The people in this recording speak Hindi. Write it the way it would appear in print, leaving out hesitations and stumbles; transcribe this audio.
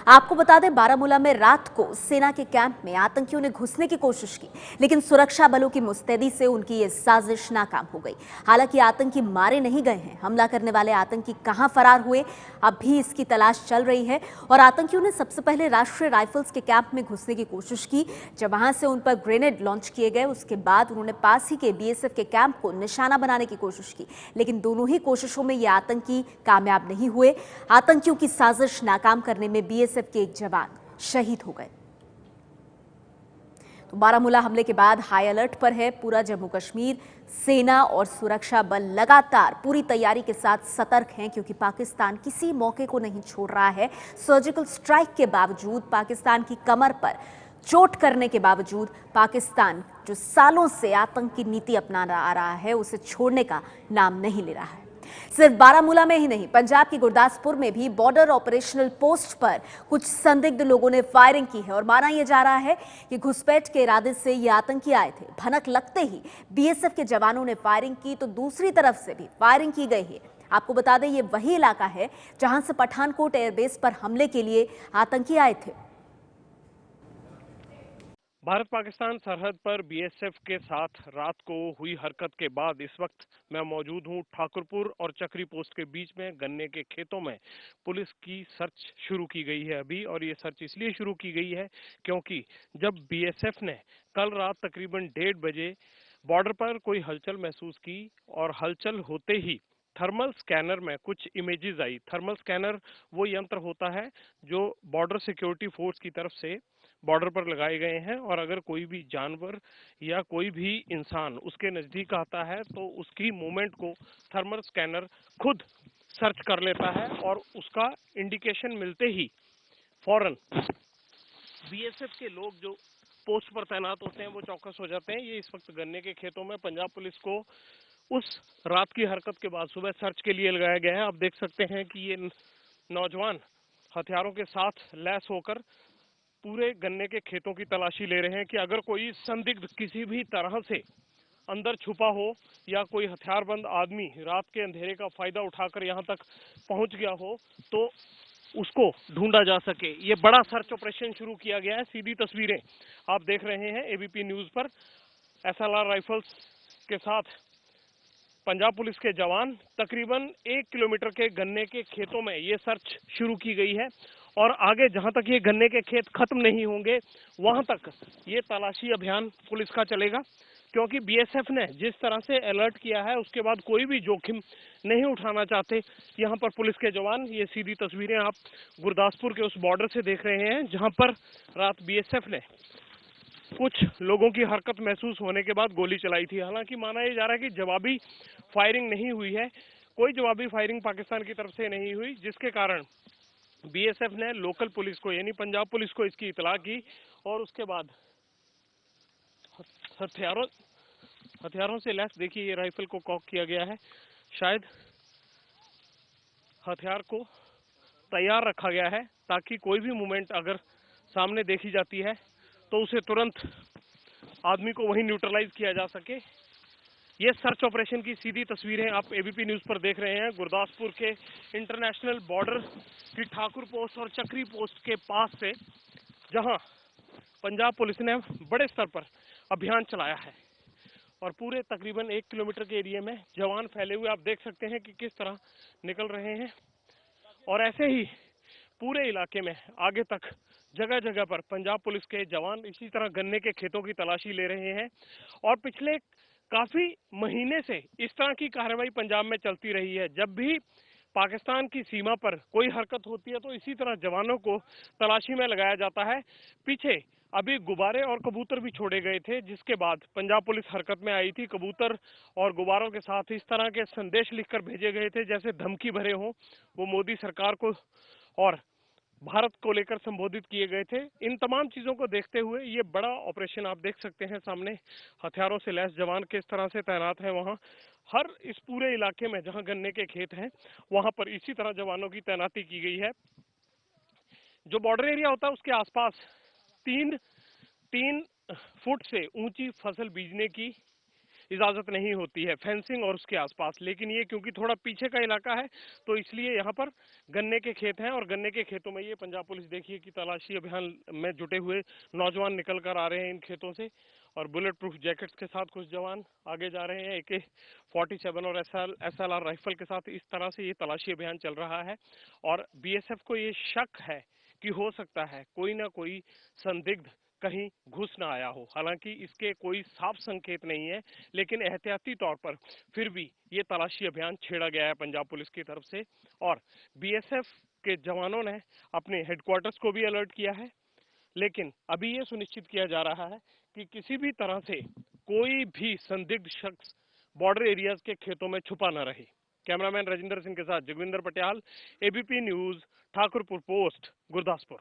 आपको बता दें, बारामूला में रात को सेना के कैंप में आतंकियों ने घुसने की कोशिश की, लेकिन सुरक्षा बलों की मुस्तैदी से उनकी ये साजिश नाकाम हो गई। हालांकि आतंकी मारे नहीं गए हैं। हमला करने वाले आतंकी कहां फरार हुए, अब भी इसकी तलाश चल रही है। और आतंकियों ने सबसे पहले राष्ट्रीय राइफल्स के कैंप में घुसने की कोशिश की। जब वहां से उन पर ग्रेनेड लॉन्च किए गए, उसके बाद उन्होंने पास ही के बीएसएफ के कैंप को निशाना बनाने की कोशिश की, लेकिन दोनों ही कोशिशों में ये आतंकी कामयाब नहीं हुए। आतंकियों की साजिश नाकाम करने में बीएसएफ के एक जवान शहीद हो गए। तो बारामूला हमले के बाद हाई अलर्ट पर है पूरा जम्मू कश्मीर। सेना और सुरक्षा बल लगातार पूरी तैयारी के साथ सतर्क हैं, क्योंकि पाकिस्तान किसी मौके को नहीं छोड़ रहा है। सर्जिकल स्ट्राइक के बावजूद, पाकिस्तान की कमर पर चोट करने के बावजूद, पाकिस्तान जो सालों से आतंक की नीति अपना आ रहा है, उसे छोड़ने का नाम नहीं ले रहा है। सिर्फ बारामूला में ही नहीं, पंजाब की गुरदासपुर में भी बॉर्डर ऑपरेशनल पोस्ट पर कुछ संदिग्ध लोगों ने फायरिंग की है और माना यह जा रहा है कि घुसपैठ के इरादे से ये आतंकी आए थे। भनक लगते ही बीएसएफ के जवानों ने फायरिंग की, तो दूसरी तरफ से भी फायरिंग की गई है। आपको बता दें, ये वही इलाका है जहां से पठानकोट एयरबेस पर हमले के लिए आतंकी आए थे। भारत पाकिस्तान सरहद पर बीएसएफ के साथ रात को हुई हरकत के बाद इस वक्त मैं मौजूद हूं ठाकुरपुर और चक्री पोस्ट के बीच में गन्ने के खेतों में। पुलिस की सर्च शुरू की गई है अभी, और ये सर्च इसलिए शुरू की गई है क्योंकि जब बीएसएफ ने कल रात तकरीबन 1:30 बजे बॉर्डर पर कोई हलचल महसूस की और हलचल होते ही थर्मल स्कैनर में कुछ इमेजेस आई। थर्मल स्कैनर वो यंत्र होता है जो बॉर्डर सिक्योरिटी फोर्स की तरफ से बॉर्डर पर लगाए गए हैं, और अगर कोई भी जानवर या कोई भी इंसान उसके नजदीक आता है तो उसकी मूवमेंट को थर्मल स्कैनर खुद सर्च कर लेता है, और उसका इंडिकेशन मिलते ही फौरन बीएसएफ के लोग जो पोस्ट पर तैनात होते हैं वो चौकस हो जाते हैं। ये इस वक्त गन्ने के खेतों में पंजाब पुलिस को उस रात की हरकत के बाद सुबह सर्च के लिए लगाया गया है। आप देख सकते हैं कि ये नौजवान हथियारों के साथ लैस होकर पूरे गन्ने के खेतों की तलाशी ले रहे हैं कि अगर कोई संदिग्ध किसी भी तरह से अंदर छुपा हो या कोई हथियारबंद आदमी रात के अंधेरे का फायदा उठाकर यहाँ तक पहुंच गया हो तो उसको ढूंढा जा सके। ये बड़ा सर्च ऑपरेशन शुरू किया गया है। सीधी तस्वीरें आप देख रहे हैं एबीपी न्यूज पर। एसएलआर राइफल्स के साथ पंजाब पुलिस के जवान, तकरीबन 1 किलोमीटर के गन्ने के खेतों में ये सर्च शुरू की गई है, और आगे जहां तक ये गन्ने के खेत खत्म नहीं होंगे वहां तक ये तलाशी अभियान पुलिस का चलेगा, क्योंकि बीएसएफ ने जिस तरह से अलर्ट किया है उसके बाद कोई भी जोखिम नहीं उठाना चाहते यहां पर पुलिस के जवान। ये सीधी तस्वीरें आप गुरदासपुर के उस बॉर्डर से देख रहे हैं जहां पर रात बीएसएफ ने कुछ लोगों की हरकत महसूस होने के बाद गोली चलाई थी। हालांकि माना यह जा रहा है कि जवाबी फायरिंग नहीं हुई है, कोई जवाबी फायरिंग पाकिस्तान की तरफ से नहीं हुई, जिसके कारण बीएसएफ ने लोकल पुलिस को यानी पंजाब पुलिस को इसकी इतला की, और उसके बाद हथियारों से लैस देखिए ये राइफल को कॉक किया गया है। शायद हथियार को तैयार रखा गया है ताकि कोई भी मूवमेंट अगर सामने देखी जाती है तो उसे तुरंत आदमी को वहीं न्यूट्रलाइज किया जा सके। ये सर्च ऑपरेशन की सीधी तस्वीरें आप एबीपी न्यूज पर देख रहे हैं गुरदासपुर के इंटरनेशनल बॉर्डर की ठाकुर पोस्ट और चक्री पोस्ट के पास से, जहां पंजाब पुलिस ने बड़े स्तर पर अभियान चलाया है, और पूरे तकरीबन 1 किलोमीटर के एरिया में जवान फैले हुए आप देख सकते हैं कि किस तरह निकल रहे हैं। और ऐसे ही पूरे इलाके में आगे तक जगह जगह पर पंजाब पुलिस के जवान इसी तरह गन्ने के खेतों की तलाशी ले रहे हैं, और पिछले काफी महीने से इस तरह की कार्रवाई पंजाब में चलती रही है। जब भी पाकिस्तान की सीमा पर कोई हरकत होती है तो इसी तरह जवानों को तलाशी में लगाया जाता है। पीछे अभी गुब्बारे और कबूतर भी छोड़े गए थे, जिसके बाद पंजाब पुलिस हरकत में आई थी। कबूतर और गुब्बारों के साथ इस तरह के संदेश लिखकर भेजे गए थे जैसे धमकी भरे हों, वो मोदी सरकार को और भारत को लेकर संबोधित किए गए थे। इन तमाम चीजों को देखते हुए ये बड़ा ऑपरेशन आप देख सकते हैं सामने, हथियारों से लैस जवान किस तरह से तैनात है वहां। हर इस पूरे इलाके में जहां गन्ने के खेत हैं वहां पर इसी तरह जवानों की तैनाती की गई है। जो बॉर्डर एरिया होता है उसके आसपास 3 फुट से ऊंची फसल बीजने की इजाजत नहीं होती है फेंसिंग और उसके आसपास। लेकिन ये क्योंकि थोड़ा पीछे का इलाका है तो इसलिए यहाँ पर गन्ने के खेत हैं और गन्ने के खेतों में ये पंजाब पुलिस देखिए कि तलाशी अभियान में जुटे हुए नौजवान निकल कर आ रहे हैं इन खेतों से, और बुलेट प्रूफ जैकेट्स के साथ कुछ जवान आगे जा रहे हैं AK-47 और SLR राइफल के साथ। इस तरह से ये तलाशी अभियान चल रहा है और BSF को ये शक है कि हो सकता है कोई ना कोई संदिग्ध कहीं घुस ना आया हो। हालांकि इसके कोई साफ संकेत नहीं है, लेकिन एहतियाती तौर पर फिर भी ये तलाशी अभियान छेड़ा गया है पंजाब पुलिस की तरफ से, और BSF के जवानों ने अपने हेडक्वार्टर्स को भी अलर्ट किया है। लेकिन अभी ये सुनिश्चित किया जा रहा है कि किसी भी तरह से कोई भी संदिग्ध शख्स बॉर्डर एरियाज के खेतों में छुपा न रहे। कैमरामैन राजेंद्र सिंह के साथ Jagvinder Patial, ABP news, Thakurpur post, Gurdaspur.